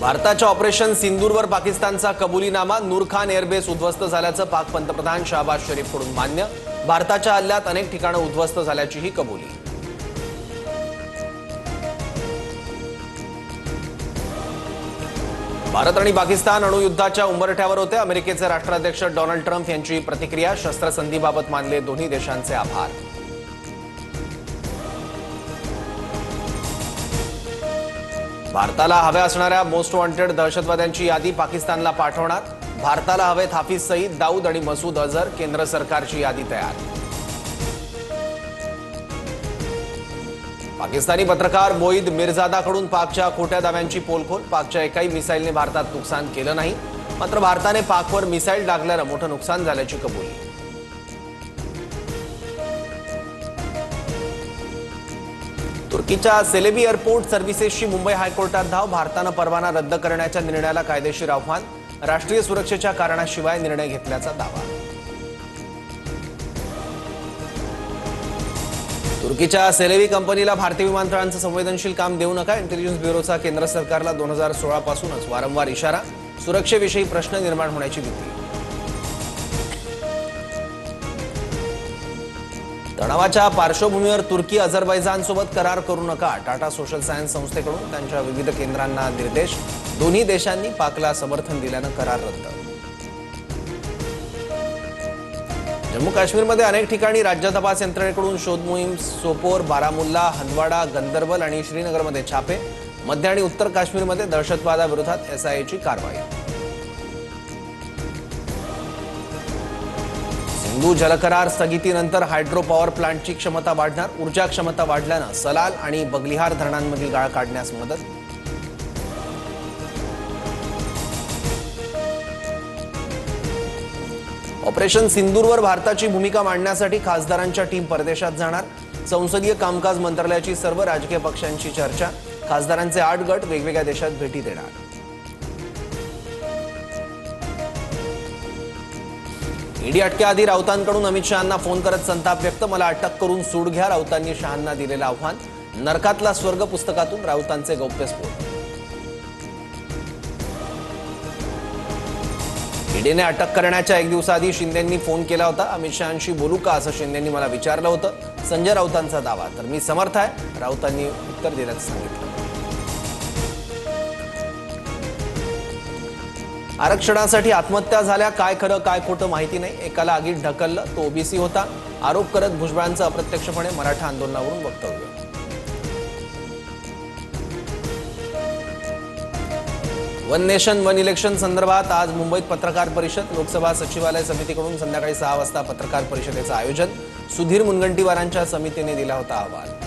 भारताच्या ऑपरेशन सिंदूरवर पाकिस्तानचा कबुलीनामा, नूर खान एअरबेस उद्ध्वस्त झाल्याचं पाक पंतप्रधान शहबाज शरीफकडून मान्य. भारताच्या हल्ल्यात अनेक ठिकाणं उद्ध्वस्त झाल्याचीही कबुली. भारत आणि पाकिस्तान अणुयुद्धाच्या उंबरठ्यावर होते. अमेरिकेचे राष्ट्राध्यक्ष डोनाल्ड ट्रम्प यांची प्रतिक्रिया. शस्त्रसंधीबाबत मानले दोन्ही देशांचे आभार. भारताला हव्या असणाऱ्या मोस्ट वॉन्टेड दहशतवाद्यांची यादी पाकिस्तानला पाठवणार. भारताला हवेत हाफिज सईद, दाऊद आणि मसूद अझहर. केंद्र सरकारची यादी तयार. पाकिस्तानी पत्रकार मोईद मिरजादाकडून पाकच्या खोट्या दाव्यांची पोलखोल. पाकच्या एकाही मिसाईलने भारतात नुकसान केलं नाही, मात्र भारताने पाकवर मिसाईल डागल्यानं मोठं नुकसान झाल्याची कबुली. तुर्कीच्या सेलेबी एअरपोर्ट सर्व्हिसेसची मुंबई हायकोर्टात धाव. भारतानं परवाना रद्द करण्याच्या निर्णयाला कायदेशीर आव्हान. राष्ट्रीय सुरक्षेच्या कारणाशिवाय निर्णय घेतल्याचा दावा. तुर्कीच्या सेलेबी कंपनीला भारतीय विमानतळांचं संवेदनशील काम देऊ नका. इंटेलिजन्स ब्युरोचा केंद्र सरकारला 2016 पासूनच वारंवार इशारा. सुरक्षेविषयी प्रश्न निर्माण होण्याची भीती. तणावाच्या पार्श्वभूमीवर तुर्की अझरबैजानसोबत करार करू नका. टाटा सोशल सायन्स संस्थेकडून त्यांच्या विविध केंद्रांना निर्देश. दोन्ही देशांनी पाकला समर्थन दिल्यानं करार रद्द. जम्मू काश्मीरमध्ये अनेक ठिकाणी राज्य तपास यंत्रणेकडून शोध मोहीम. सोपोर, बारामुल्ला, हंदवाडा, गंदरबल आणि श्रीनगरमध्ये छापे. मध्य आणि उत्तर काश्मीरमध्ये दहशतवादाविरोधात एसआयएची कारवाई. सिंधू जलकरार स्थगितीनंतर हायड्रो पॉवर प्लांटची क्षमता वाढणार. ऊर्जा क्षमता वाढल्यानं सलाल आणि बगलिहार धरणांमधील गाळ काढण्यास मदत. ऑपरेशन सिंदूरवर भारताची भूमिका मांडण्यासाठी खासदारांच्या टीम परदेशात जाणार. संसदीय कामकाज मंत्रालयाची सर्व राजकीय पक्षांची चर्चा. खासदारांचे 8 गट वेगवेगळ्या देशात भेटी देणार. ईडी अटकेआधी राऊतांकडून अमित शहांना फोन करत संताप व्यक्त. मला अटक करून सूड घ्या, राऊतांनी शहांना दिलेलं आव्हान. नरकातला स्वर्ग पुस्तकातून राऊतांचे गौप्यस्फोट. ईडीने अटक करण्याच्या 1 दिवसाआधी शिंदेंनी फोन केला होता. अमित शहांशी बोलू का असं शिंदेंनी मला विचारलं होतं. संजय राऊतांचा दावा. तर मी समर्थ आहे, राऊतांनी उत्तर दिल्याचं सांगितलं. आरक्षणासाठी आत्महत्या झाल्या. काय खरं काय खोटं माहिती नाही. एकाला आगीत ढकललं, तो ओबीसी होता. आरोप करत भुजबळांचं अप्रत्यक्षपणे मराठा आंदोलनावरून वक्तव्य. वन नेशन वन इलेक्शन संदर्भात आज मुंबईत पत्रकार परिषद. लोकसभा सचिवालय समितीकडून संध्याकाळी 6 वाजता पत्रकार परिषदेचं आयोजन. सुधीर मुनगंटीवारांच्या समितीने दिला होता अहवाल.